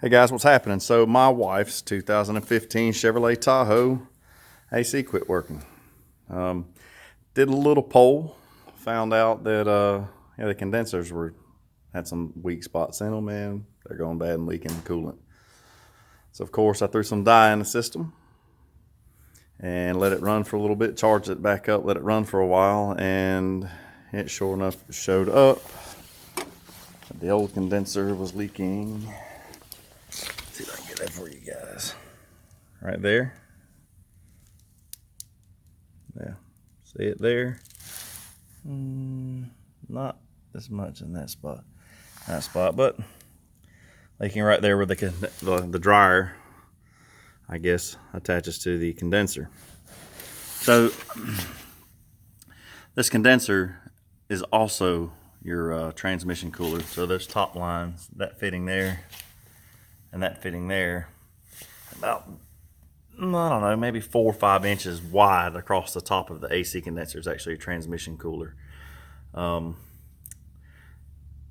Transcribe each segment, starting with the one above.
Hey guys, what's happening? So my wife's 2015 Chevrolet Tahoe AC quit working. Did a little poll, found out that the condensers had some weak spots in them, and they're going bad and leaking coolant. So of course I threw some dye in the system and let it run for a little bit, charged it back up, let it run for a while, and it sure enough showed up. The old condenser was leaking. See if I can get that for you guys. Right there. Yeah, see it there? Not as much in that spot. But leaking right there where the dryer, I guess, attaches to the condenser. So this condenser is also your transmission cooler. So there's top lines, that fitting there and that fitting there, about, I don't know, maybe 4 or 5 inches wide across the top of the AC condenser is actually a transmission cooler. And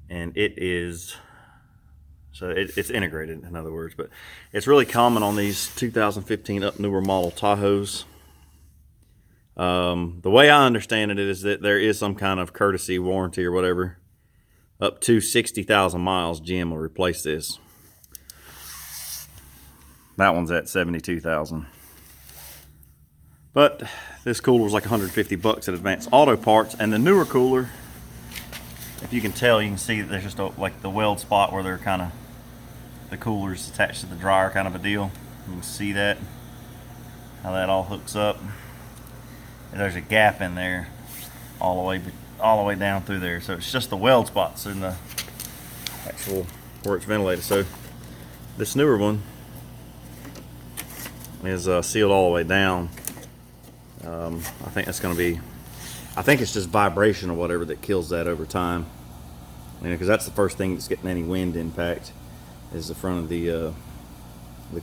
it is, so it's integrated, in other words, but it's really common on these 2015 up newer model Tahoes. The way I understand it is that there is some kind of courtesy warranty or whatever. Up to 60,000 miles, GM will replace this. That one's at 72,000. But this cooler was like 150 bucks at Advanced Auto Parts, and the newer cooler, if you can tell, you can see that there's just like the weld spot where they're kind of, the cooler's attached to the dryer, kind of a deal. You can see that, how that all hooks up. And there's a gap in there all the way down through there. So it's just the weld spots in the actual where it's ventilated. So this newer one is sealed all the way down. I think that's going to be, I think it's just vibration or whatever that kills that over time. You know, because that's the first thing that's getting any wind impact is the front of the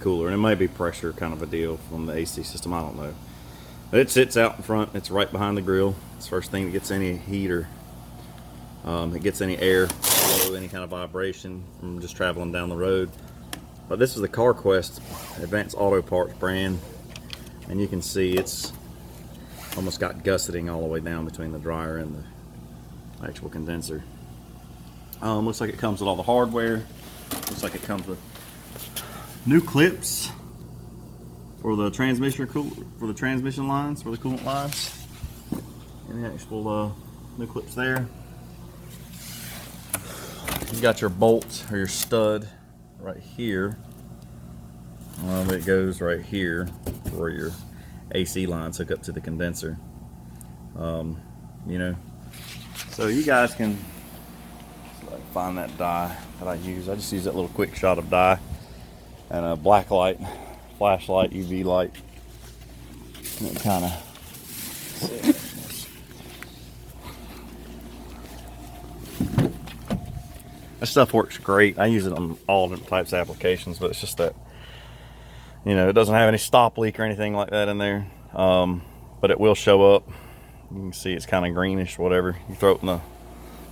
cooler, and it may be pressure kind of a deal from the AC system. I don't know, but it sits out in front. It's right behind the grill. It's the first thing that gets any heat or it gets any air flow, any kind of vibration from just traveling down the road. But this is the CarQuest Advanced Auto Parts brand, and you can see it's almost got gusseting all the way down between the dryer and the actual condenser. Looks like it comes with all the hardware. Looks like it comes with new clips for the transmission lines, for the coolant lines, and the actual new clips there. You got your bolt or your stud right here. It goes right here where your AC lines hook up to the condenser. You know, so you guys can find that dye that I use. I just use that little quick shot of dye and a black light, flashlight, UV light. And it kind of, that stuff works great. I use it on all different types of applications, but it's just that, you know, it doesn't have any stop leak or anything like that in there. But it will show up. You can see it's kind of greenish, whatever. You throw it in the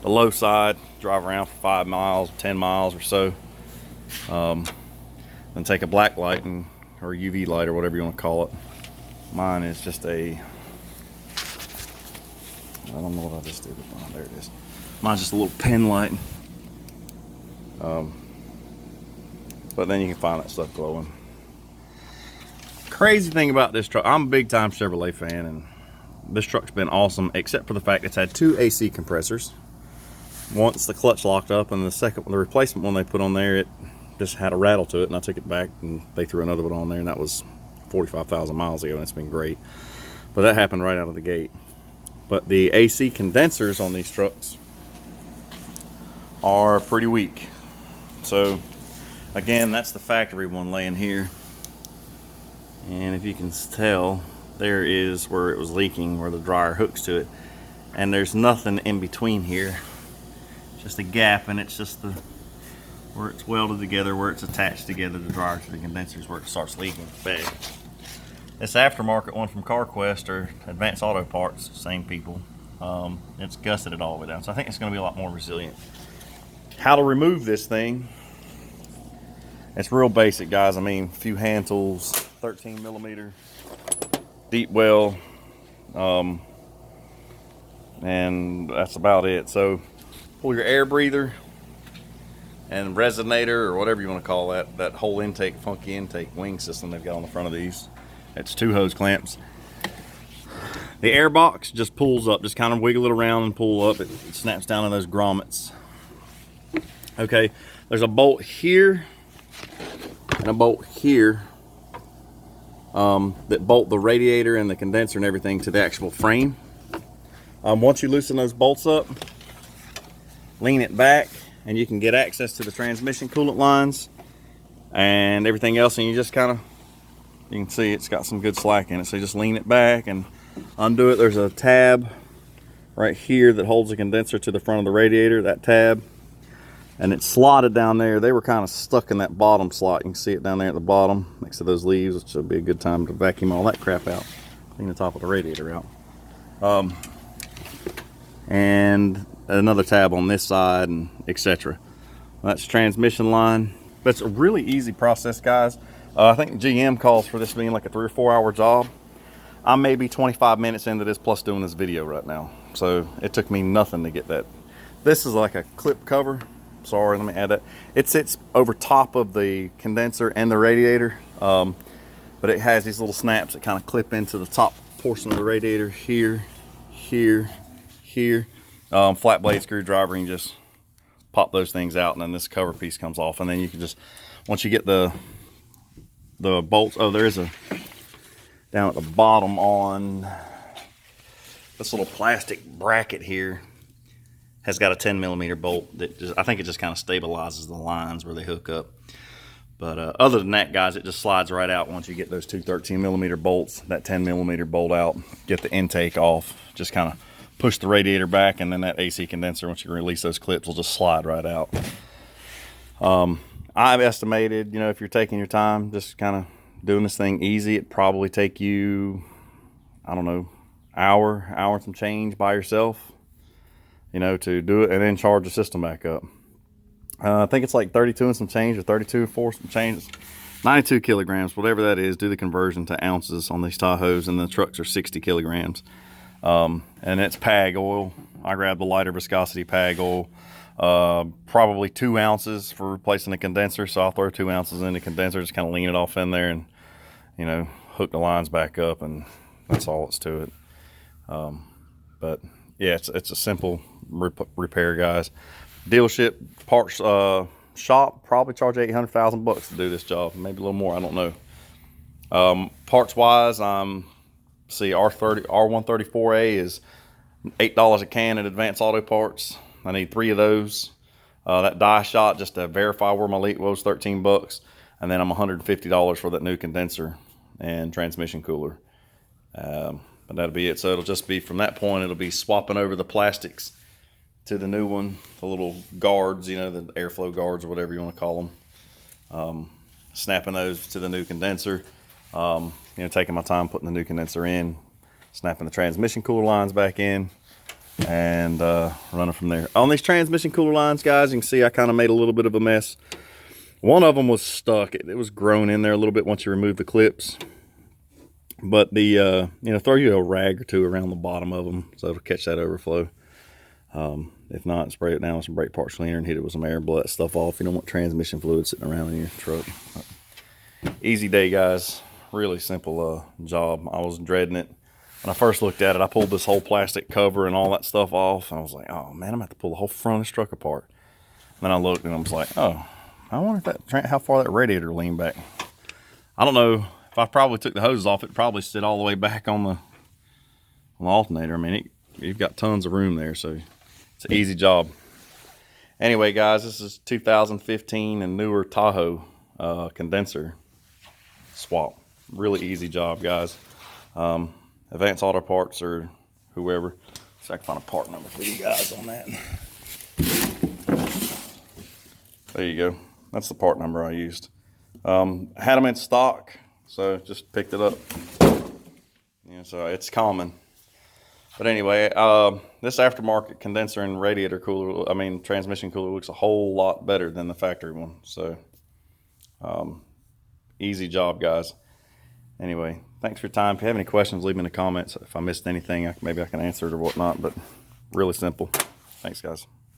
low side, drive around for 5 miles, 10 miles or so. Then take a black light or UV light or whatever you want to call it. Mine is just I don't know what I just did with mine. There it is. Mine's just a little pen light. But then you can find that stuff glowing. Crazy thing about this truck, I'm a big time Chevrolet fan, and this truck's been awesome except for the fact it's had 2 AC compressors. Once the clutch locked up, and the replacement one they put on there, it just had a rattle to it, and I took it back and they threw another one on there, and that was 45,000 miles ago, and it's been great. But that happened right out of the gate. But the AC condensers on these trucks are pretty weak. So again, that's the factory one laying here, and if you can tell, there is where it was leaking, where the dryer hooks to it, and there's nothing in between here, just a gap, and it's just where it's welded together, where it's attached together, the dryer to the condensers, where it starts leaking bad. This aftermarket one from CarQuest or Advanced Auto Parts, same people, it's gusseted all the way down, so I think it's going to be a lot more resilient. How to remove this thing It's real basic, guys. I mean, a few hand tools, 13 millimeter deep well, and that's about it. So pull your air breather and resonator, or whatever you want to call that whole intake, funky intake wing system they've got on the front of these. It's 2 hose clamps. The air box just pulls up, just kind of wiggle it around and pull up. It snaps down in those grommets. Okay, there's a bolt here and a bolt here that bolt the radiator and the condenser and everything to the actual frame. Once you loosen those bolts up, lean it back, and you can get access to the transmission coolant lines and everything else. And you just kind of, you can see it's got some good slack in it. So you just lean it back and undo it. There's a tab right here that holds the condenser to the front of the radiator, that tab. And it's slotted down there. They were kind of stuck in that bottom slot. You can see it down there at the bottom next to those leaves, which will be a good time to vacuum all that crap out. Clean the top of the radiator out. And another tab on this side, and etc. That's transmission line. But it's a really easy process, guys. I think GM calls for this being like a 3 or 4 hour job. I'm maybe 25 minutes into this plus doing this video right now. So it took me nothing to get that. This is like a clip cover. Sorry, let me add that. It sits over top of the condenser and the radiator, but it has these little snaps that kind of clip into the top portion of the radiator here, here, here. Flat blade screwdriver, and you just pop those things out, and then this cover piece comes off, and then you can just, once you get the bolts, oh, there is a, down at the bottom on this little plastic bracket here, has got a 10 millimeter bolt that just, I think it just kind of stabilizes the lines where they hook up. But other than that, guys, it just slides right out once you get those 2 13 millimeter bolts, that 10 millimeter bolt out, get the intake off, just kind of push the radiator back, and then that AC condenser, once you release those clips, will just slide right out. I've estimated, you know, if you're taking your time, just kind of doing this thing easy, it'd probably take you, I don't know, hour and some change by yourself, you know, to do it, and then charge the system back up. I think it's like 32 and some change, or 32 4 some change. 92 kilograms, whatever that is. Do the conversion to ounces on these Tahoes, and the trucks are 60 kilograms. And it's PAG oil. I grabbed the lighter viscosity PAG oil. Probably 2 ounces for replacing the condenser, so I'll throw 2 ounces in the condenser, just kind of lean it off in there, and, you know, hook the lines back up, and that's all it's to it. But yeah, it's a simple repair, guys. Dealership parts shop probably charge $800,000 to do this job, maybe a little more, I don't know. Parts wise, see, R134A is $8 a can at Advanced Auto Parts. I need 3 of those. That die shot, just to verify where my leak was, $13, and then I'm $150 for that new condenser and transmission cooler. But that'll be it. So it'll just be, from that point, it'll be swapping over the plastics to the new one, the little guards, you know, the airflow guards or whatever you want to call them. Snapping those to the new condenser. You know, taking my time putting the new condenser in, snapping the transmission cooler lines back in, and running from there. On these transmission cooler lines, guys, you can see I kind of made a little bit of a mess. One of them was stuck. It was grown in there a little bit once you remove the clips. But the, you know, throw you a rag or 2 around the bottom of them so it'll catch that overflow. If not, spray it down with some brake parts cleaner and hit it with some air, blow that stuff off. You don't want transmission fluid sitting around in your truck. Easy day, guys. Really simple job. I was dreading it. When I first looked at it, I pulled this whole plastic cover and all that stuff off. And I was like, oh man, I'm gonna have to pull the whole front of this truck apart. And then I looked and I was like, oh, I wonder if how far that radiator leaned back. I don't know. If I probably took the hoses off, it probably sit all the way back on the alternator. I mean, you've got tons of room there, so it's an easy job. Anyway, guys, this is 2015 and newer Tahoe condenser swap. Really easy job, guys. Advanced Auto Parts or whoever. So I can find a part number for you guys on that. There you go. That's the part number I used. Had them in stock, so just picked it up. Yeah, so it's common. But anyway, this aftermarket condenser and radiator cooler, I mean transmission cooler, looks a whole lot better than the factory one. So Easy job, guys. Anyway, thanks for your time. If you have any questions, leave them in the comments. If I missed anything, maybe I can answer it or whatnot, but really simple. Thanks, guys.